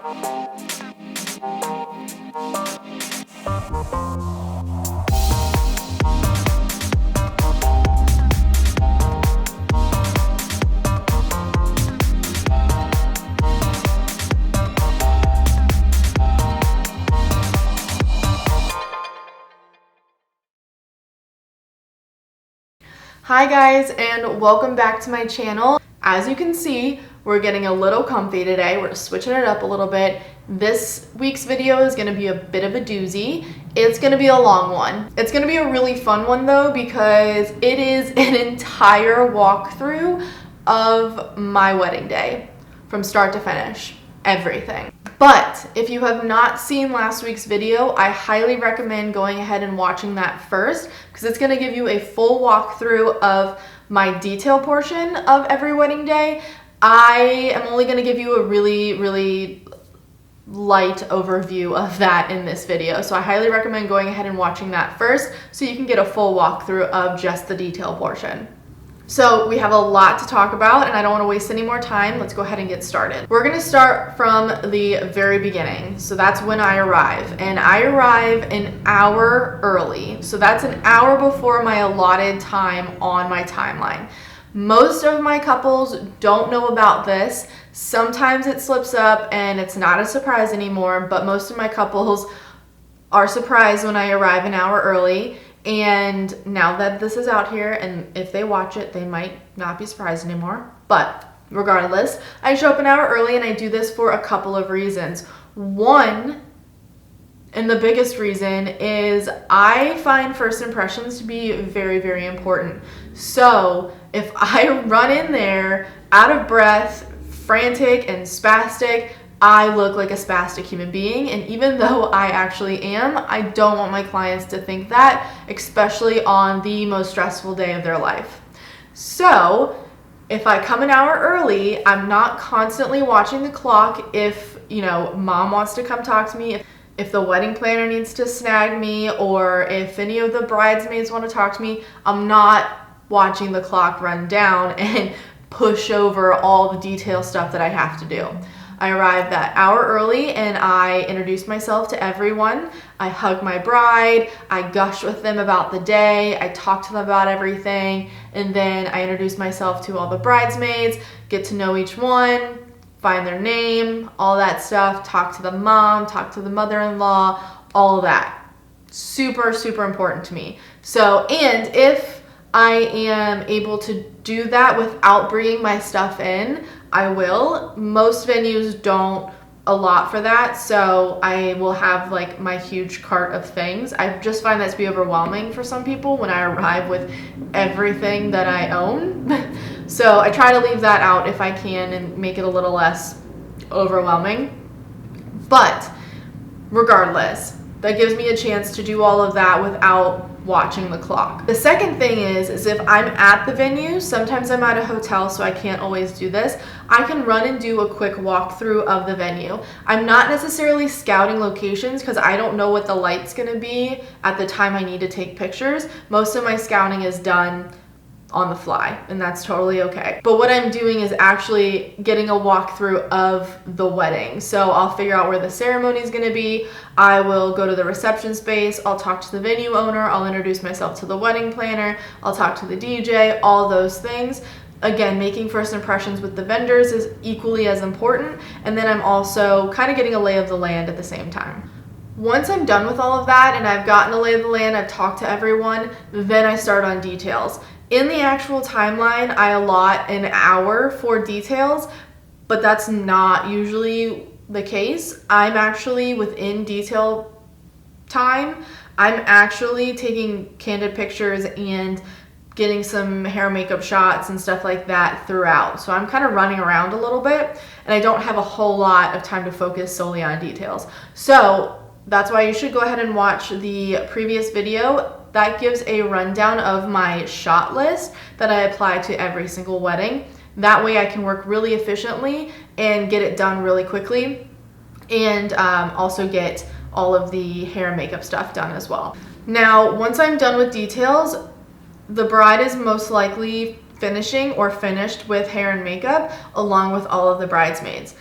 Hi guys, and welcome back to my channel. As you can see, we're getting a little comfy today. We're switching it up a little bit. This week's video is going to be a bit of a doozy. It's going to be a long one. It's going to be a really fun one though, because it is an entire walkthrough of my wedding day from start to finish, everything. But if you have not seen last week's video, I highly recommend going ahead and watching that first, because it's going to give you a full walkthrough of my detail portion of every wedding day. I am only going to give you a really light overview of that in this video. So I highly recommend going ahead and watching that first so you can get a full walkthrough of just the detail portion. So we have a lot to talk about and I don't want to waste any more time. Let's go ahead and get started. We're going to start from the very beginning. So that's when I arrive, and I arrive an hour early. So that's an hour before my allotted time on my timeline. Most of my couples don't know about this. Sometimes it slips up and it's not a surprise anymore, but most of my couples are surprised when I arrive an hour early. And now that this is out here, and if they watch it, they might not be surprised anymore. But regardless, I show up an hour early, and I do this for a couple of reasons. One, and the biggest reason, is I find first impressions to be very important. So if I run in there out of breath, frantic and spastic, I look like a spastic human being, and even though I actually am, I don't want my clients to think that, especially on the most stressful day of their life. So if I come an hour early, I'm not constantly watching the clock. If, mom wants to come talk to me, if the wedding planner needs to snag me, or if any of the bridesmaids want to talk to me, I'm not watching the clock run down and push over all the detail stuff that I have to do. I arrive that hour early and I introduce myself to everyone. I hug my bride, I gush with them about the day, I talk to them about everything, and then I introduce myself to all the bridesmaids, get to know each one, find their name, all that stuff, talk to the mom, talk to the mother-in-law, all of that. Super important to me. So, and if I am able to do that without bringing my stuff in, I will. Most venues don't allot for that, so I will have like my huge cart of things. I just find that to be overwhelming for some people when I arrive with everything that I own. So I try to leave that out if I can and make it a little less overwhelming. But regardless, that gives me a chance to do all of that without watching the clock. The second thing is if I'm at the venue, sometimes I'm at a hotel, so I can't always do this, I can run and do a quick walkthrough of the venue. I'm not necessarily scouting locations because I don't know what the light's gonna be at the time I need to take pictures. Most of my scouting is done on the fly, and that's totally okay. But what I'm doing is actually getting a walkthrough of the wedding. So I'll figure out where the ceremony is going to be. I will go to the reception space. I'll talk to the venue owner. I'll introduce myself to the wedding planner. I'll talk to the DJ, all those things. Again, making first impressions with the vendors is equally as important. And then I'm also kind of getting a lay of the land at the same time. Once I'm done with all of that and I've gotten a lay of the land, I've talked to everyone, then I start on details. In the actual timeline, I allot an hour for details, but that's not usually the case. I'm actually within detail time. I'm actually taking candid pictures and getting some hair and makeup shots and stuff like that throughout. So I'm kind of running around a little bit and I don't have a whole lot of time to focus solely on details. So that's why you should go ahead and watch the previous video. That gives a rundown of my shot list that I apply to every single wedding. That way I can work really efficiently and get it done really quickly, and also get all of the hair and makeup stuff done as well. Now, once I'm done with details, the bride is most likely finishing or finished with hair and makeup along with all of the bridesmaids.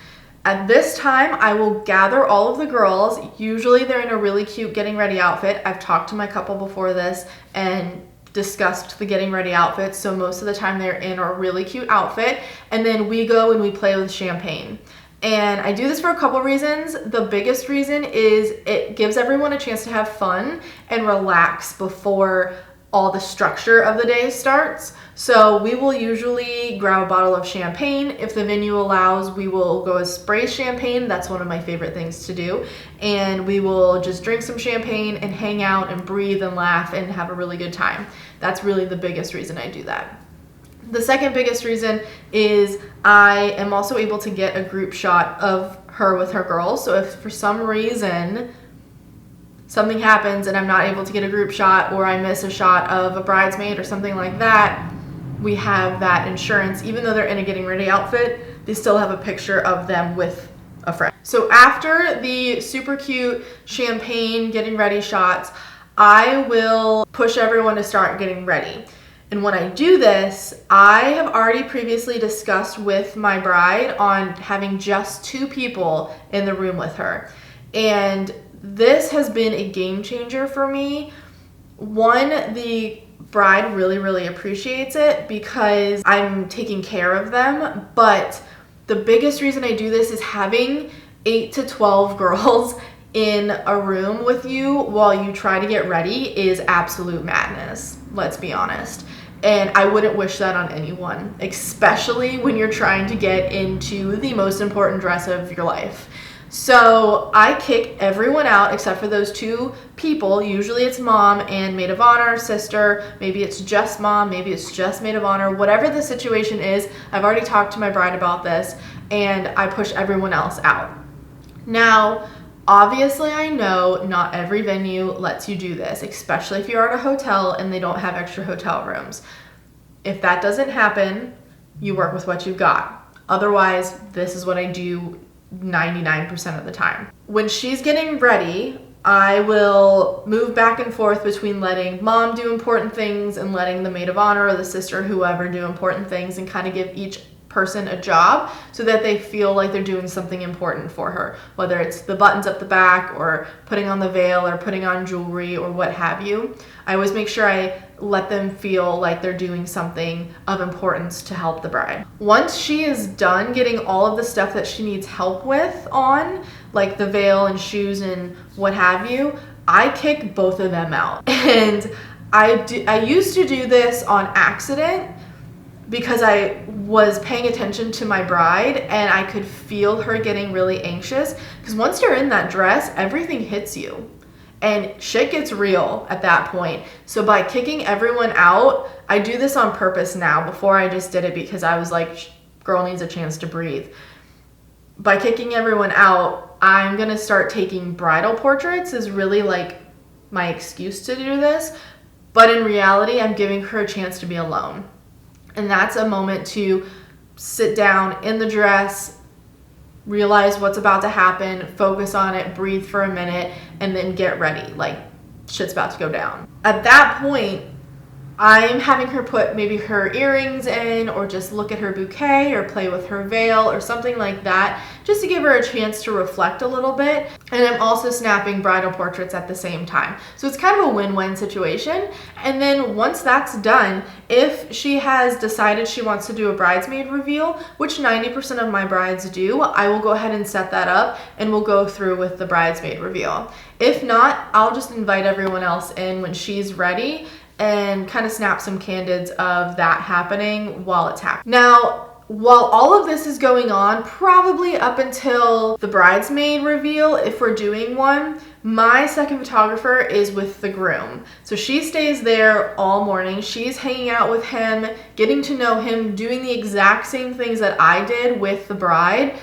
At this time, I will gather all of the girls. Usually they're in a really cute getting ready outfit. I've talked to my couple before this and discussed the getting ready outfit, so most of the time they're in a really cute outfit, and then we go and we play with champagne. And I do this for a couple reasons. The biggest reason is it gives everyone a chance to have fun and relax before all the structure of the day starts. So we will usually grab a bottle of champagne. If the venue allows, we will go as spray champagne. That's one of my favorite things to do. And we will just drink some champagne and hang out and breathe and laugh and have a really good time. That's really the biggest reason I do that. The second biggest reason is I am also able to get a group shot of her with her girls. So if for some reason something happens and I'm not able to get a group shot, or I miss a shot of a bridesmaid or something like that, we have that insurance. Even though they're in a getting ready outfit, they still have a picture of them with a friend. So after the super cute champagne getting ready shots, I will push everyone to start getting ready. And when I do this, I have already previously discussed with my bride on having just 2 people in the room with her. And this has been a game changer for me. One, the bride really appreciates it because I'm taking care of them. But the biggest reason I do this is having 8 to 12 girls in a room with you while you try to get ready is absolute madness. Let's be honest. And I wouldn't wish that on anyone, especially when you're trying to get into the most important dress of your life. So I kick everyone out except for those 2 people. Usually it's mom and maid of honor, sister. Maybe it's just mom, maybe it's just maid of honor. Whatever the situation is, I've already talked to my bride about this, and I push everyone else out. Now, obviously I know not every venue lets you do this, especially if you're at a hotel and they don't have extra hotel rooms. If that doesn't happen, you work with what you've got. Otherwise, this is what I do 99% of the time. When she's getting ready, I will move back and forth between letting mom do important things and letting the maid of honor or the sister, whoever, do important things, and kind of give each person a job so that they feel like they're doing something important for her, whether it's the buttons up the back or putting on the veil or putting on jewelry or what have you. I always make sure I let them feel like they're doing something of importance to help the bride. Once she is done getting all of the stuff that she needs help with on, like the veil and shoes and what have you, I kick both of them out. And I used to do this on accident because I was paying attention to my bride and I could feel her getting really anxious, because once you're in that dress, everything hits you and shit gets real at that point. So by kicking everyone out, I do this on purpose now. Before I just did it because I was like, girl needs a chance to breathe. By kicking everyone out, I'm gonna start taking bridal portraits is really like my excuse to do this. But in reality, I'm giving her a chance to be alone. And that's a moment to sit down in the dress, realize what's about to happen, focus on it, breathe for a minute, and then get ready. Like, shit's about to go down. At that point, I'm having her put maybe her earrings in, or just look at her bouquet, or play with her veil, or something like that, just to give her a chance to reflect a little bit. And I'm also snapping bridal portraits at the same time. So it's kind of a win-win situation. And then once that's done, if she has decided she wants to do a bridesmaid reveal, which 90% of my brides do, I will go ahead and set that up and we'll go through with the bridesmaid reveal. If not, I'll just invite everyone else in when she's ready and kind of snap some candids of that happening while it's happening. Now, while all of this is going on, probably up until the bridesmaid reveal, if we're doing one, my second photographer is with the groom. So she stays there all morning. She's hanging out with him, getting to know him, doing the exact same things that I did with the bride,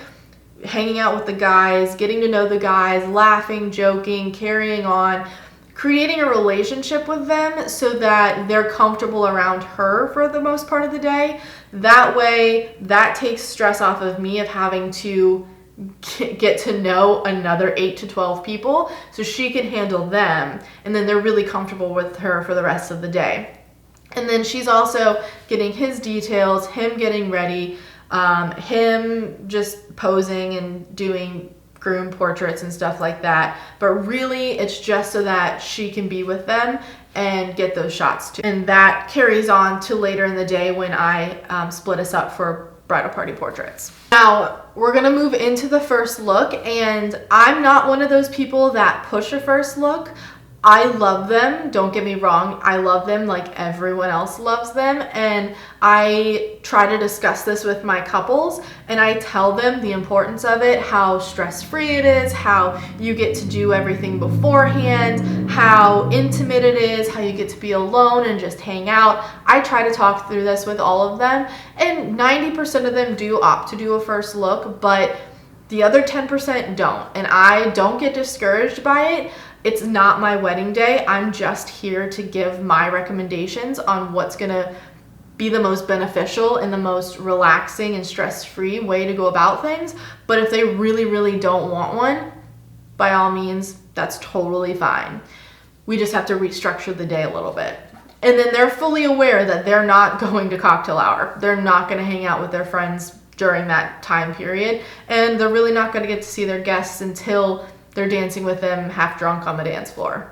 hanging out with the guys, getting to know the guys, laughing, joking, carrying on, creating a relationship with them so that they're comfortable around her for the most part of the day. That way, that takes stress off of me of having to get to know another 8 to 12 people, so she can handle them, and then they're really comfortable with her for the rest of the day. And then she's also getting his details, him getting ready, him just posing and doing groom portraits and stuff like that. But really, it's just so that she can be with them and get those shots too. And that carries on to later in the day when I split us up for bridal party portraits. Now, we're gonna move into the first look, and I'm not one of those people that push a first look. I love them, don't get me wrong, I love them like everyone else loves them, and I try to discuss this with my couples, and I tell them the importance of it, how stress-free it is, how you get to do everything beforehand, how intimate it is, how you get to be alone and just hang out. I try to talk through this with all of them, and 90% of them do opt to do a first look, but the other 10% don't, and I don't get discouraged by it. It's not my wedding day. I'm just here to give my recommendations on what's gonna be the most beneficial and the most relaxing and stress-free way to go about things. But if they really, really don't want one, by all means, that's totally fine. We just have to restructure the day a little bit. And then they're fully aware that they're not going to cocktail hour. They're not gonna hang out with their friends during that time period. And they're really not gonna get to see their guests until they're dancing with them half drunk on the dance floor.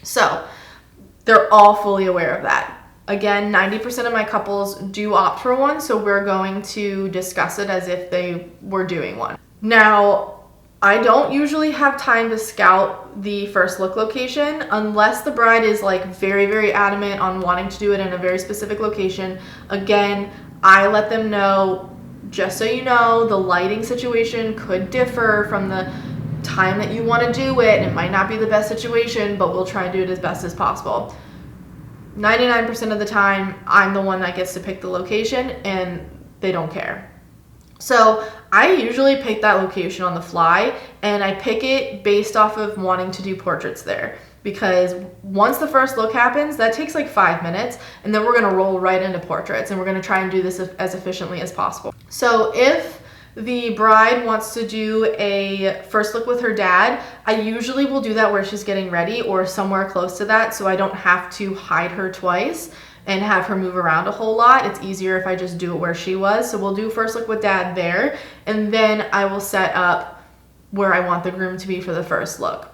So they're all fully aware of that. Again, 90% of my couples do opt for one, so we're going to discuss it as if they were doing one. Now, I don't usually have time to scout the first look location unless the bride is like very, very adamant on wanting to do it in a very specific location. Again, I let them know, just so you know, the lighting situation could differ from the time that you want to do it. It might not be the best situation, but we'll try and do it as best as possible. 99% of the time, I'm the one that gets to pick the location, and they don't care. So I usually pick that location on the fly, and I pick it based off of wanting to do portraits there. Because once the first look happens, that takes like 5 minutes, and then we're gonna roll right into portraits, and we're gonna try and do this as efficiently as possible. So if the bride wants to do a first look with her dad, I usually will do that where she's getting ready or somewhere close to that, so I don't have to hide her twice and have her move around a whole lot. It's easier if I just do it where she was. So we'll do first look with dad there, and then I will set up where I want the groom to be for the first look.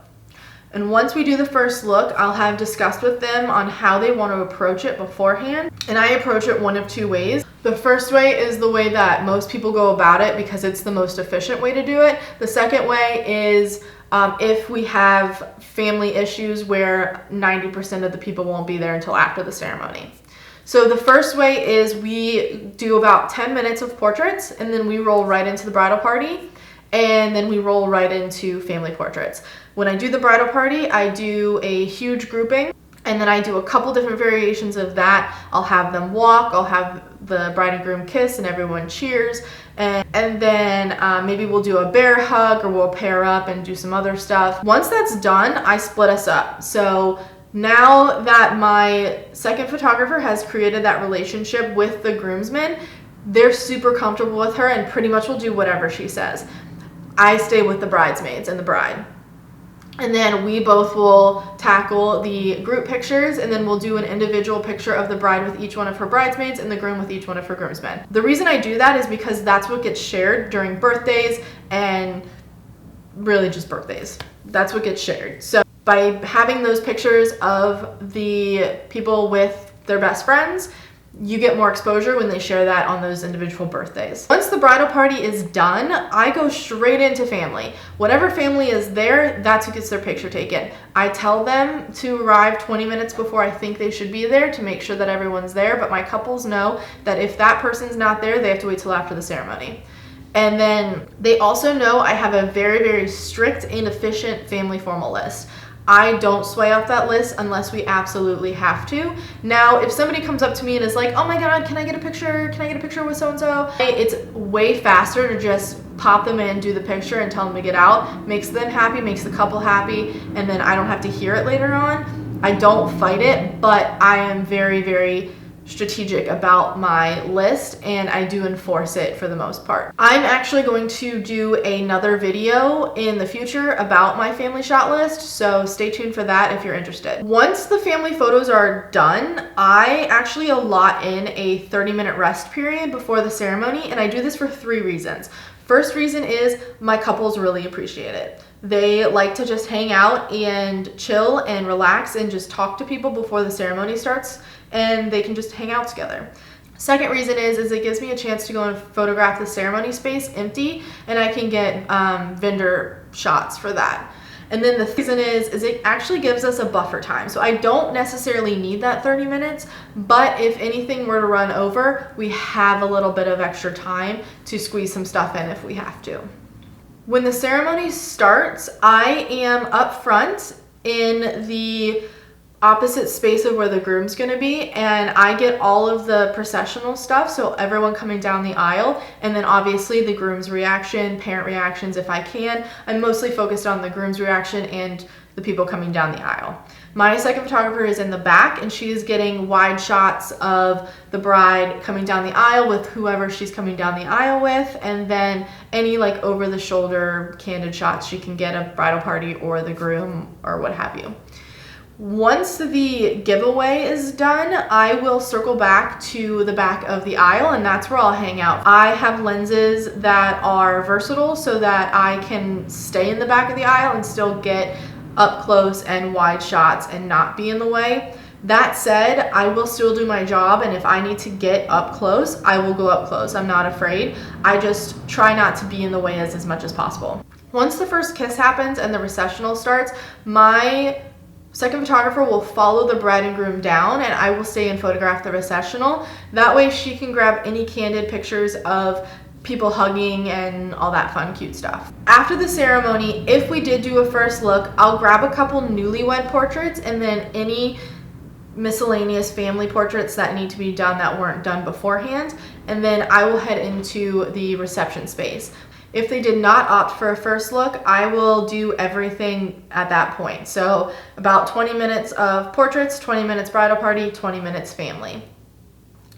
And once we do the first look, I'll have discussed with them on how they want to approach it beforehand. And I approach it one of two ways. The first way is the way that most people go about it because it's the most efficient way to do it. The second way is if we have family issues where 90% of the people won't be there until after the ceremony. So the first way is we do about 10 minutes of portraits, and then we roll right into the bridal party, and then we roll right into family portraits. When I do the bridal party, I do a huge grouping, and then I do a couple different variations of that. I'll have them walk, I'll have the bride and groom kiss, and everyone cheers, and then maybe we'll do a bear hug, or we'll pair up and do some other stuff. Once that's done, I split us up. So now that my second photographer has created that relationship with the groomsmen, they're super comfortable with her and pretty much will do whatever she says. I stay with the bridesmaids and the bride. And then we both will tackle the group pictures, and then we'll do an individual picture of the bride with each one of her bridesmaids and the groom with each one of her groomsmen. The reason I do that is because that's what gets shared during birthdays and really just birthdays. That's what gets shared. So by having those pictures of the people with their best friends, you get more exposure when they share that on those individual birthdays. Once the bridal party is done, I go straight into family. Whatever family is there, that's who gets their picture taken. I tell them to arrive 20 minutes before I think they should be there to make sure that everyone's there, but my couples know that if that person's not there, they have to wait till after the ceremony. And then they also know I have a very, very strict and efficient family formal list. I don't sway off that list unless we absolutely have to. Now, if somebody comes up to me and is like, oh my God, can I get a picture? Can I get a picture with so-and-so? It's way faster to just pop them in, do the picture, and tell them to get out. Makes them happy, makes the couple happy, and then I don't have to hear it later on. I don't fight it, but I am very, very strategic about my list, and I do enforce it for the most part. I'm actually going to do another video in the future about my family shot list, so stay tuned for that if you're interested. Once the family photos are done, I actually allot in a 30-minute rest period before the ceremony, and I do this for 3 reasons. First reason is my couples really appreciate it. They like to just hang out and chill and relax and just talk to people before the ceremony starts, and they can just hang out together. Second reason is it gives me a chance to go and photograph the ceremony space empty, and I can get vendor shots for that. And then the reason is it actually gives us a buffer time. So I don't necessarily need that 30 minutes, but if anything were to run over, we have a little bit of extra time to squeeze some stuff in if we have to. When the ceremony starts, I am up front in the opposite space of where the groom's gonna be, and I get all of the processional stuff, so everyone coming down the aisle, and then obviously the groom's reaction, parent reactions if I can. I'm mostly focused on the groom's reaction and the people coming down the aisle. My second photographer is in the back, and she is getting wide shots of the bride coming down the aisle with whoever she's coming down the aisle with, and then any like over the shoulder candid shots she can get of bridal party or the groom or what have you. Once the giveaway is done, I will circle back to the back of the aisle, and that's where I'll hang out. I have lenses that are versatile so that I can stay in the back of the aisle and still get up close and wide shots and not be in the way. That said, I will still do my job, and if I need to get up close, I will go up close. I'm not afraid. I just try not to be in the way as much as possible. Once the first kiss happens and the recessional starts, my second photographer will follow the bride and groom down, and I will stay and photograph the recessional. That way she can grab any candid pictures of people hugging and all that fun, cute stuff. After the ceremony, if we did do a first look, I'll grab a couple newlywed portraits and then any miscellaneous family portraits that need to be done that weren't done beforehand, and then I will head into the reception space. If they did not opt for a first look, I will do everything at that point. So about 20 minutes of portraits, 20 minutes bridal party, 20 minutes family.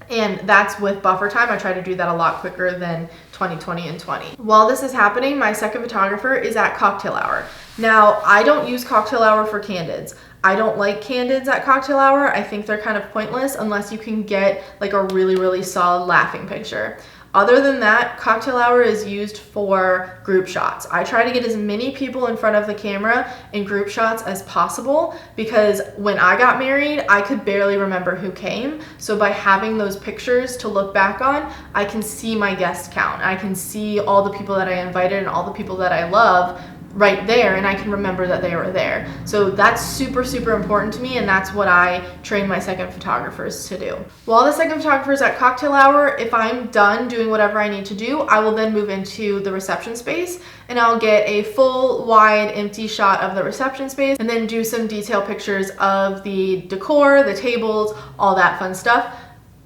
And that's with buffer time. I try to do that a lot quicker than 20, 20, and 20. While this is happening, my second photographer is at cocktail hour. Now, I don't use cocktail hour for candids. I don't like candids at cocktail hour. I think they're kind of pointless unless you can get like a really, really solid laughing picture. Other than that, cocktail hour is used for group shots. I try to get as many people in front of the camera in group shots as possible, because when I got married, I could barely remember who came. So by having those pictures to look back on, I can see my guest count. I can see all the people that I invited and all the people that I love right there, and I can remember that they were there. So that's super, super important to me, and that's what I train my second photographers to do. While the second photographer is at cocktail hour, if I'm done doing whatever I need to do, I will then move into the reception space, and I'll get a full, wide, empty shot of the reception space, and then do some detail pictures of the decor, the tables, all that fun stuff.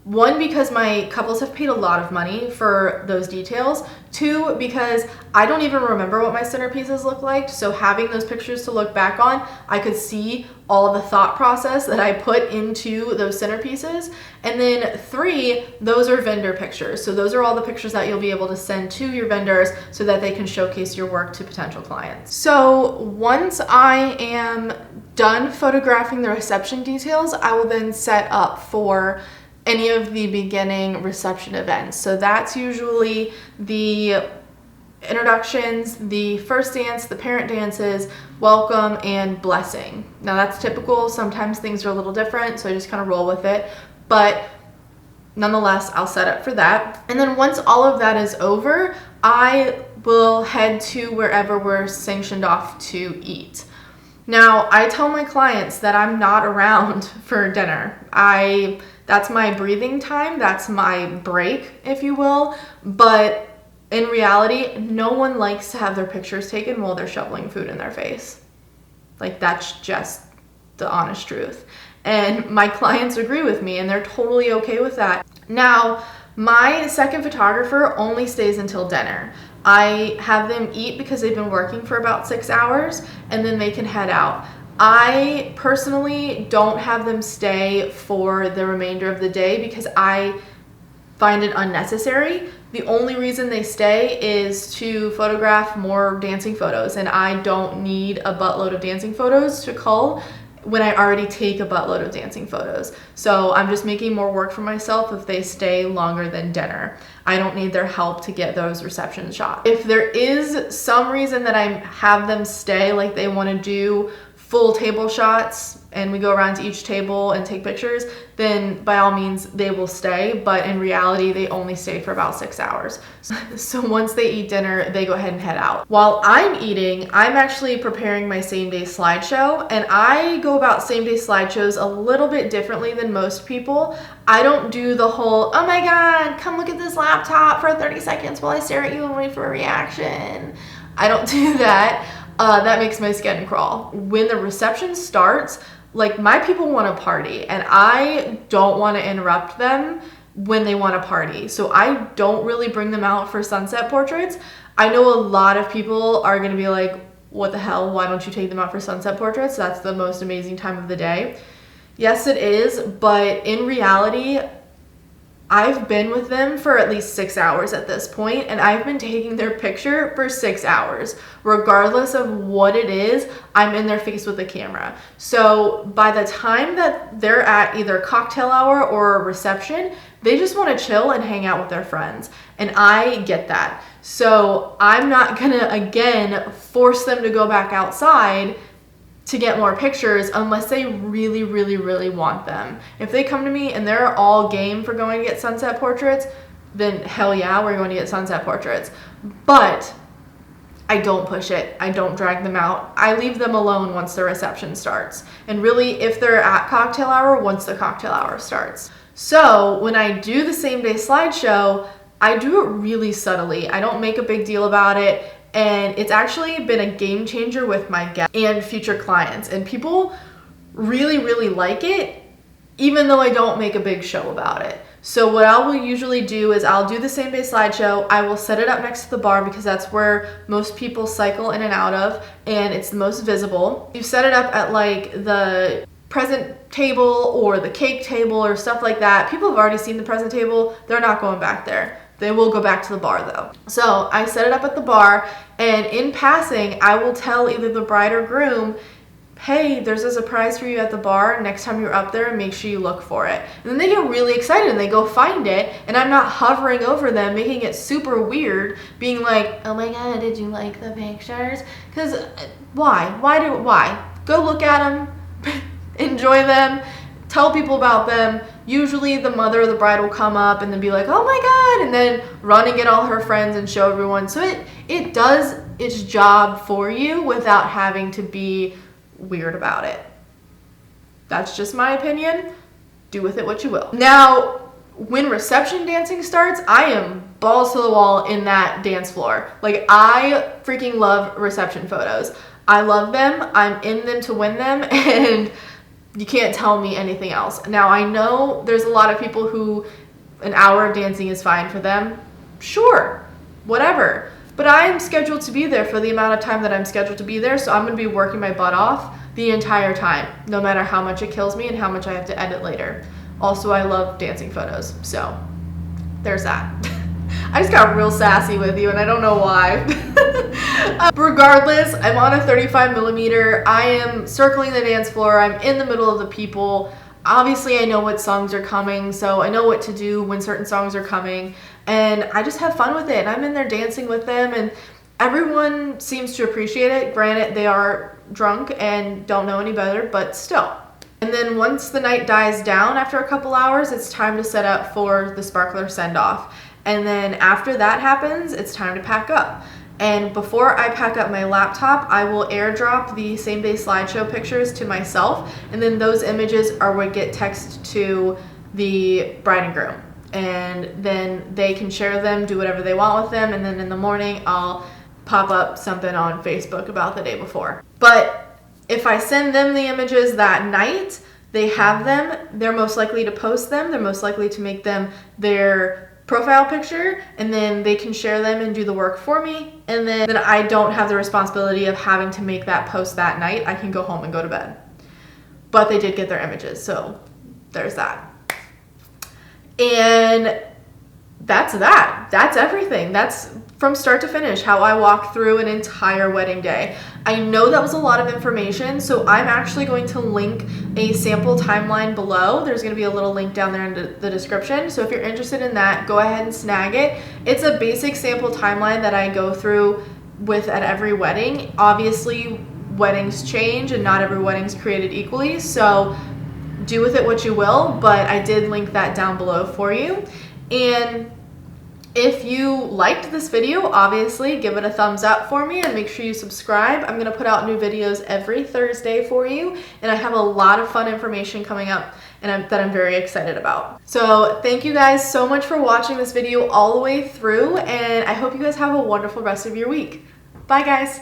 One, because my couples have paid a lot of money for those details. Two, because I don't even remember what my centerpieces look like. So having those pictures to look back on, I could see all the thought process that I put into those centerpieces. And then three, those are vendor pictures. So those are all the pictures that you'll be able to send to your vendors so that they can showcase your work to potential clients. So once I am done photographing the reception details, I will then set up for any of the beginning reception events. So that's usually the introductions, the first dance, the parent dances, welcome, and blessing. Now that's typical. Sometimes things are a little different, so I just kind of roll with it. But nonetheless, I'll set up for that. And then once all of that is over, I will head to wherever we're sanctioned off to eat. Now, I tell my clients that I'm not around for dinner. That's my breathing time, that's my break, if you will, but in reality, no one likes to have their pictures taken while they're shoveling food in their face. Like, that's just the honest truth. And my clients agree with me, and they're totally okay with that. Now, my second photographer only stays until dinner. I have them eat because they've been working for about 6 hours, and then they can head out. I personally don't have them stay for the remainder of the day because I find it unnecessary. The only reason they stay is to photograph more dancing photos, and I don't need a buttload of dancing photos to cull when I already take a buttload of dancing photos. So I'm just making more work for myself if they stay longer than dinner. I don't need their help to get those reception shots. If there is some reason that I have them stay, like they want to do full table shots and we go around to each table and take pictures, then by all means they will stay, but in reality they only stay for about 6 hours. So once they eat dinner, they go ahead and head out. While I'm eating, I'm actually preparing my same day slideshow, and I go about same day slideshows a little bit differently than most people. I don't do the whole, oh my god, come look at this laptop for 30 seconds while I stare at you and wait for a reaction. I don't do that. That makes my skin crawl. When the reception starts, like, my people want to party and I don't want to interrupt them when they want to party. So I don't really bring them out for sunset portraits. I know a lot of people are going to be like, what the hell? Why don't you take them out for sunset portraits? That's the most amazing time of the day. Yes, it is. But in reality, I've been with them for at least 6 hours at this point, and I've been taking their picture for 6 hours. Regardless of what it is, I'm in their face with the camera. So by the time that they're at either cocktail hour or a reception, they just want to chill and hang out with their friends. And I get that. So I'm not gonna, again, force them to go back outside to get more pictures unless they really, really, really want them. If they come to me and they're all game for going to get sunset portraits, then hell yeah, we're going to get sunset portraits. But I don't push it. I don't drag them out. I leave them alone once the reception starts. And really, if they're at cocktail hour, once the cocktail hour starts. So when I do the same day slideshow, I do it really subtly. I don't make a big deal about it. And it's actually been a game changer with my guests and future clients. And people really, really like it, even though I don't make a big show about it. So what I will usually do is I'll do the same day slideshow. I will set it up next to the bar because that's where most people cycle in and out of, and it's the most visible. You set it up at like the present table or the cake table or stuff like that. People have already seen the present table. They're not going back there. They will go back to the bar though. So I set it up at the bar, and in passing, I will tell either the bride or groom, hey, there's a surprise for you at the bar. Next time you're up there, make sure you look for it. And then they get really excited and they go find it, and I'm not hovering over them, making it super weird, being like, oh my god, did you like the pictures? Because why? Why? Go look at them, enjoy them, tell people about them. Usually the mother of the bride will come up and then be like, oh my god, and then run and get all her friends and show everyone. So it does its job for you without having to be weird about it. That's just my opinion. Do with it what you will. Now, when reception dancing starts, I am balls to the wall in that dance floor. Like, I freaking love reception photos. I love them. I'm in them to win them, and you can't tell me anything else. Now, I know there's a lot of people who an hour of dancing is fine for them. Sure, whatever. But I'm scheduled to be there for the amount of time that I'm scheduled to be there, so I'm going to be working my butt off the entire time, no matter how much it kills me and how much I have to edit later. Also, I love dancing photos, so there's that. I just got real sassy with you, and I don't know why. Regardless, I'm on a 35 millimeter. I am circling the dance floor. I'm in the middle of the people. Obviously, I know what songs are coming, so I know what to do when certain songs are coming, and I just have fun with it. And I'm in there dancing with them, and everyone seems to appreciate it. Granted, they are drunk and don't know any better, but still. And then once the night dies down after a couple hours, it's time to set up for the sparkler send-off. And then after that happens, it's time to pack up. And before I pack up my laptop, I will airdrop the same day slideshow pictures to myself, and then those images are what get texted to the bride and groom. And then they can share them, do whatever they want with them, and then in the morning I'll pop up something on Facebook about the day before. But if I send them the images that night, they have them, they're most likely to post them, they're most likely to make them their profile picture, and then they can share them and do the work for me, and then I don't have the responsibility of having to make that post that night. I can go home and go to bed. But they did get their images, so there's that. And that's that. That's everything. That's from start to finish how I walk through an entire wedding day. I know that was a lot of information, so I'm actually going to link a sample timeline below. There's going to be a little link down there in the description. So if you're interested in that, go ahead and snag it. It's a basic sample timeline that I go through with at every wedding. Obviously, weddings change and not every wedding's created equally, so do with it what you will, but I did link that down below for you. And if you liked this video, obviously give it a thumbs up for me and make sure you subscribe. I'm gonna put out new videos every Thursday for you, and I have a lot of fun information coming up and that I'm very excited about. So thank you guys so much for watching this video all the way through, and I hope you guys have a wonderful rest of your week. Bye guys.